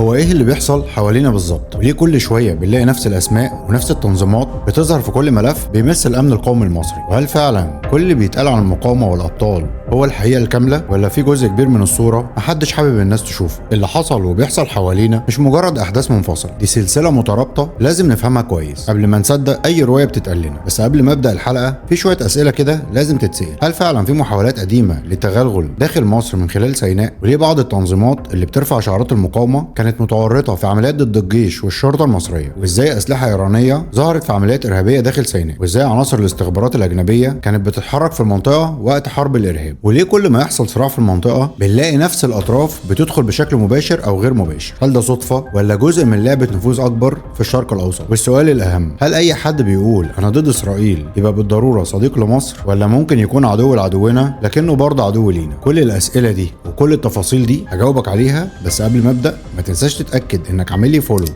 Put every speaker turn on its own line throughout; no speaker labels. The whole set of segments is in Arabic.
هو ايه اللي بيحصل حوالينا بالظبط؟ وليه كل شويه بنلاقي نفس الاسماء ونفس التنظيمات بتظهر في كل ملف بيمس الامن القومي المصري؟ وهل فعلا كل اللي بيتقال عن المقاومه والابطال هو الحقيقه الكامله، ولا في جزء كبير من الصوره محدش حابب الناس تشوفه؟ اللي حصل وبيحصل حوالينا مش مجرد احداث منفصله، دي سلسله مترابطه لازم نفهمها كويس قبل ما نصدق اي روايه بتتقال لنا. بس قبل ما ابدا الحلقه في شويه اسئله كده لازم تتسال. هل فعلا في محاولات قديمه للتغلغل داخل مصر من خلال سيناء؟ وليه بعض التنظيمات اللي بترفع شعارات المقاومه كانت متورطه في عمليات ضد الجيش والشرطه المصريه؟ وازاي اسلحه ايرانيه ظهرت في عمليات ارهابيه داخل سيناء؟ وازاي عناصر الاستخبارات الاجنبيه كانت بتتحرك في المنطقه وقت حرب الارهاب؟ وليه كل ما يحصل صراع في المنطقه بنلاقي نفس الاطراف بتدخل بشكل مباشر او غير مباشر؟ هل ده صدفه ولا جزء من لعبه نفوذ اكبر في الشرق الاوسط؟ والسؤال الاهم، هل اي حد بيقول انا ضد اسرائيل يبقى بالضروره صديق لمصر، ولا ممكن يكون عدو لعدونا لكنه برضه عدو لينا؟ كل الاسئله دي وكل التفاصيل دي هجاوبك عليها، بس قبل ما ابدا ما تنساش تتاكد انك عامل لي فولو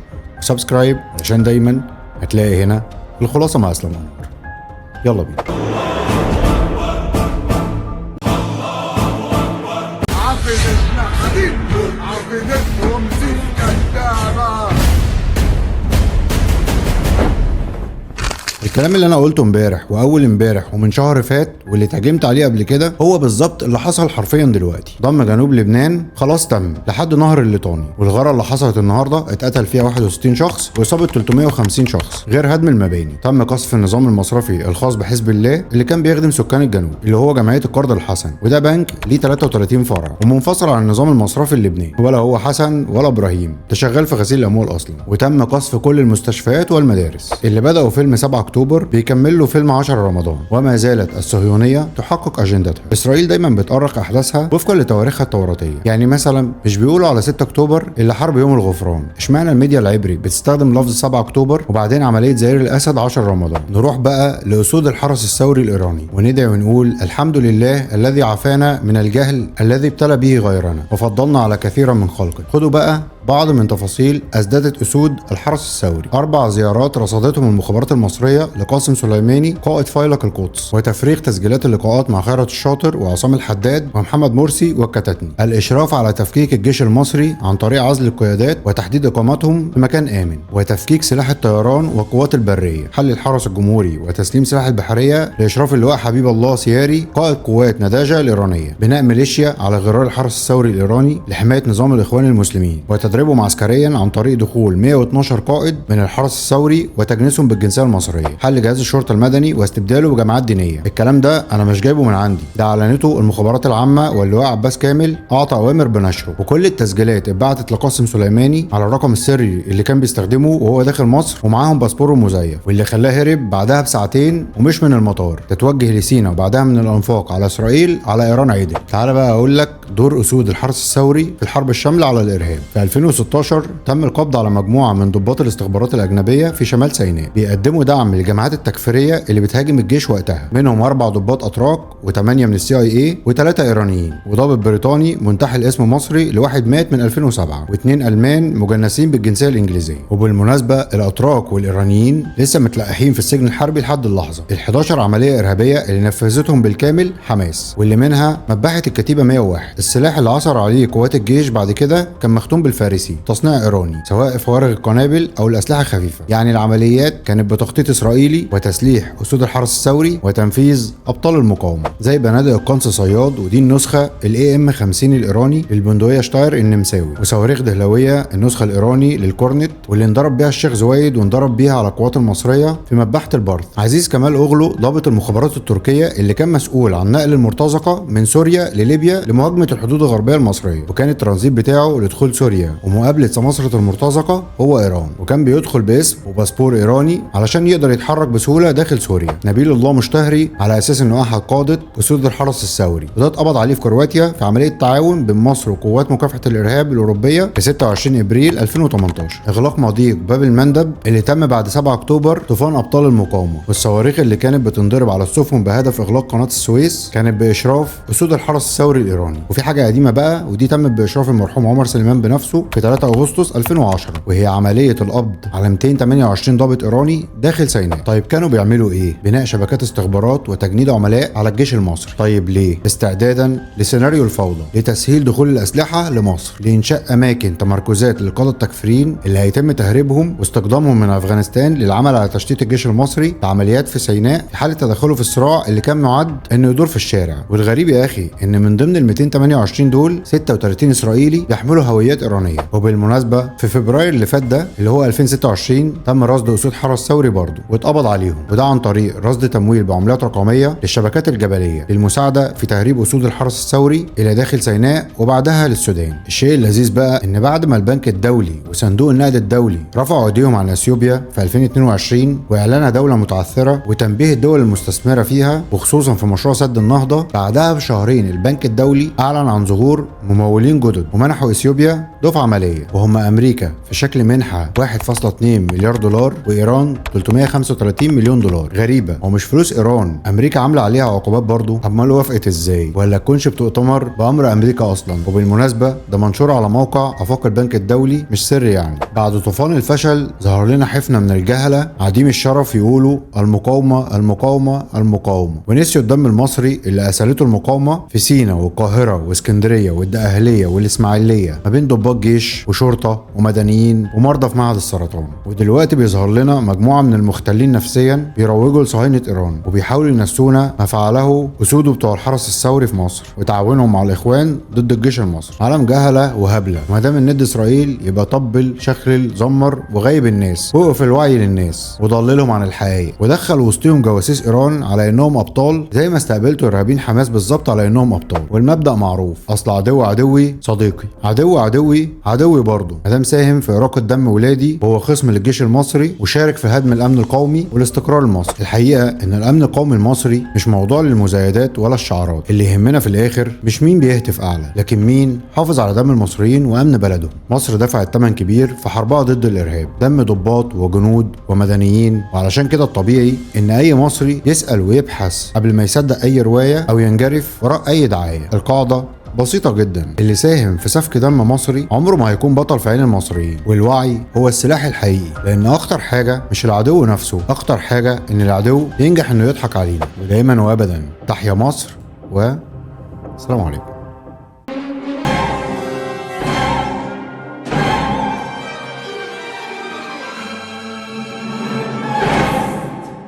وسبسكرايب علشان دايما هتلاقي هنا الخلاصه مع اسلام انور. يلا بينا. الكلام اللي انا قلته امبارح واول امبارح ومن شهر فات واللي اتهاجمت عليه قبل كده هو بالظبط اللي حصل حرفيا دلوقتي. ضم جنوب لبنان خلاص تم لحد نهر الليطاني، والغاره اللي حصلت النهارده اتقتل فيها 61 شخص واصابه 350 شخص، غير هدم المباني. تم قصف النظام المصرفي الخاص بحزب الله اللي كان بيخدم سكان الجنوب، اللي هو جمعيه القرض الحسن، وده بنك ليه 33 فرع ومنفصل عن النظام المصرفي اللبناني، ولا هو حسن ولا ابراهيم، ده شغال في غسيل الاموال اصلا. وتم قصف كل المستشفيات والمدارس. اللي بداوا فيلم 7 اكتوبر بيكمل له فيلم 10 رمضان، وما زالت الصهيونيه تحقق اجندتها. اسرائيل دايما بتؤرخ احداثها وفقا لتواريخها التوراتيه. يعني مثلا مش بيقولوا على 6 اكتوبر اللي حرب يوم الغفران، اشمعنى الميديا العبري بتستخدم لفظ 7 اكتوبر وبعدين عمليه زئير الاسد 10 رمضان؟ نروح بقى لاسود الحرس الثوري الايراني وندعي ونقول الحمد لله الذي عافانا من الجهل الذي ابتلى به غيرنا وفضلنا على كثيرا من خلقه. خدوا بقى بعض من تفاصيل أسددت أسود الحرس الثوري. 4 زيارات رصدتهم المخابرات المصرية لقاسم سليماني قائد فيلق القدس، وتفريغ تسجيلات اللقاءات مع خيرت الشاطر وعصام الحداد ومحمد مرسي والكتاتني. الإشراف على تفكيك الجيش المصري عن طريق عزل القيادات وتحديد إقامتهم في مكان آمن، وتفكيك سلاح الطيران والقوات البرية، حل الحرس الجمهوري وتسليم سلاح البحرية لإشراف اللواء حبيب الله سياري قائد قوات نداجة الإيرانية، بناء ميليشيا على غرار الحرس الثوري الإيراني لحماية نظام الإخوان المسلمين، تدريبهم عسكريا عن طريق دخول 112 قائد من الحرس الثوري وتجنيسهم بالجنسيه المصريه، حل جهاز الشرطه المدني واستبداله بجماعات دينيه. الكلام ده انا مش جايبه من عندي، ده اعلنته المخابرات العامه واللواء عباس كامل اعطى اوامر بنشره، وكل التسجيلات اتبعتت لقاسم سليماني على الرقم السري اللي كان بيستخدمه وهو داخل مصر، ومعاهم باسبوره المزيف، واللي خلاه هرب بعدها بساعتين ومش من المطار، تتوجه لسينا وبعدها من الانفاق على اسرائيل على ايران عدل. تعال بقى اقول لك دور اسود الحرس الثوري في الحرب الشامله على الارهاب. في 2016 تم القبض على مجموعه من ضباط الاستخبارات الاجنبيه في شمال سيناء بيقدموا دعم للجماعات التكفيريه اللي بتهاجم الجيش وقتها، منهم 4 ضباط اتراك و8 من CIA و3 ايرانيين، وضابط بريطاني منتحل اسم مصري لواحد مات من 2007، و2 المان مجنسين بالجنسيه الانجليزيه. وبالمناسبه الاتراك والايرانيين لسه متلقحين في السجن الحربي لحد اللحظه. ال11 عمليه ارهابيه اللي نفذتهم بالكامل حماس، واللي منها مذبحه الكتيبه 101. السلاح اللي عثر عليه قوات الجيش بعد كده كان مختوم بالفارسي، تصنيع ايراني، سواء فوارغ القنابل او الاسلحه الخفيفه. يعني العمليات كانت بتخطيط اسرائيلي وتسليح اسود الحرس الثوري وتنفيذ ابطال المقاومه، زي بنادق القنص صياد، ودي النسخه الAM-50 الايراني للبندقيه شتاير النمساوي، وصواريخ دهلويه النسخه الايراني للكورنت واللي انضرب بيها الشيخ زويد وانضرب بيها على القوات المصريه في مذبحه البرث. عزيز كمال اوغلو ضابط المخابرات التركيه اللي كان مسؤول عن نقل المرتزقه من سوريا لليبيا لمهاجمه الحدود الغربيه المصريه، وكان الترانزيت بتاعه لدخول سوريا ومقابله سماسرة المرتزقه هو ايران، وكان بيدخل باسم وباسبور ايراني علشان يقدر يتحرك بسهوله داخل سوريا. نبيل الله مشتهري على اساس انه احد قاده اسود الحرس الثوري، وده اتقبض عليه في كرواتيا في عمليه تعاون بين مصر وقوات مكافحه الارهاب الاوروبيه في 26 ابريل 2018. اغلاق مضيق باب المندب اللي تم بعد 7 اكتوبر طوفان ابطال المقاومه، والصواريخ اللي كانت بتنضرب على السفن بهدف اغلاق قناه السويس كانت باشراف اسود الحرس الثوري الايراني. وفي حاجه قديمه بقى ودي تمت باشراف المرحوم عمر سليمان بنفسه في 3 اغسطس 2010، وهي عمليه القبض على 228 ضابط ايراني داخل سيناء. طيب كانوا بيعملوا ايه؟ بناء شبكات استخبارات وتجنيد عملاء على الجيش المصري. طيب ليه؟ استعدادا لسيناريو الفوضى، لتسهيل دخول الاسلحه لمصر، لانشاء اماكن تمركزات للقاده التكفيريين اللي هيتم تهريبهم واستخدامهم من افغانستان للعمل على تشتيت الجيش المصري بعمليات في سيناء في حاله تدخله في الصراع اللي كان معد انه يدور في الشارع. والغريب يا اخي ان من ضمن ال 228 دول 36 اسرائيلي بيحملوا هويات ايرانيه. وبالمناسبه في فبراير اللي فات ده اللي هو 2026 تم رصد اسود حرس ثوري برضه واتقبض عليهم، وده عن طريق رصد تمويل بعملات رقميه للشبكات الجبليه للمساعده في تهريب اسود الحرس الثوري الى داخل سيناء وبعدها للسودان. الشيء اللذيذ بقى ان بعد ما البنك الدولي وصندوق النقد الدولي رفعوا ايديهم على اثيوبيا في 2022 واعلانها دوله متعثره وتنبيه الدول المستثمره فيها وخصوصا في مشروع سد النهضه، بعدها بشهرين البنك الدولي اعلن عن ظهور ممولين جدد ومنحوا اثيوبيا دفعه ماليه، وهم امريكا في شكل منحه 1.2 مليار دولار وايران 335 مليون دولار. غريبه، ومش فلوس ايران امريكا عامله عليها عقوبات برضه؟ امال وافقت ازاي؟ ولا تكونش بتؤتمر بامر امريكا اصلا؟ وبالمناسبه ده منشور على موقع افاق البنك الدولي، مش سر يعني. بعد طوفان الفشل ظهر لنا حفنه من الجهله عديم الشرف يقولوا المقاومه المقاومه المقاومه، ونسيوا الدم المصري اللي اسالته المقاومه في سيناء والقاهره واسكندريه والدقهليه والاسماعيليه ما بين ضباط جيش وشرطه ومدنيين ومرضى في معهد السرطان. ودلوقتي بيظهر لنا مجموعه من المختلين نفسيا بيروجوا لصهاينه ايران وبيحاولوا ينسونا ما فعله اسوده بتوع الحرس الثوري في مصر وتعاونهم مع الاخوان ضد الجيش المصري. عالم جهله وهبله، وما دام الند اسرائيل يبقى طبل شخلل زمر وغيب الناس، وقف الوعي للناس وضللهم عن الحقائق، ودخل وسطهم جواسيس ايران على انهم ابطال زي ما استقبلتوا ارهابيين حماس بالظبط على انهم ابطال. والمبدا معروف، اصل عدو عدوي صديقي، عدو عدوي عدوي برضه، ما دام ساهم في اراقه دم ولادي وهو خصم للجيش المصري وشارك في هدم الامن القومي والاستقرار المصري. الحقيقه ان الامن القومي المصري مش موضوع للمزايدات ولا الشعارات، اللي يهمنا في الاخر مش مين بيهتف اعلى، لكن مين حافظ على دم المصريين وامن بلدهم. مصر دفعت ثمن كبير في حربها ضد الارهاب، دم ضباط وجنود ومدنيين، وعلشان كده الطبيعي ان اي مصري يسال ويبحث قبل ما يصدق اي روايه او ينجرف وراء اي دعايه. القاعده بسيطة جدا، اللي ساهم في سفك دم مصري عمره ما هيكون بطل في عين المصريين. والوعي هو السلاح الحقيقي، لان اخطر حاجة مش العدو نفسه، اخطر حاجة ان العدو ينجح انه يضحك علينا. ودايما وابدا تحيا مصر، والسلام عليكم.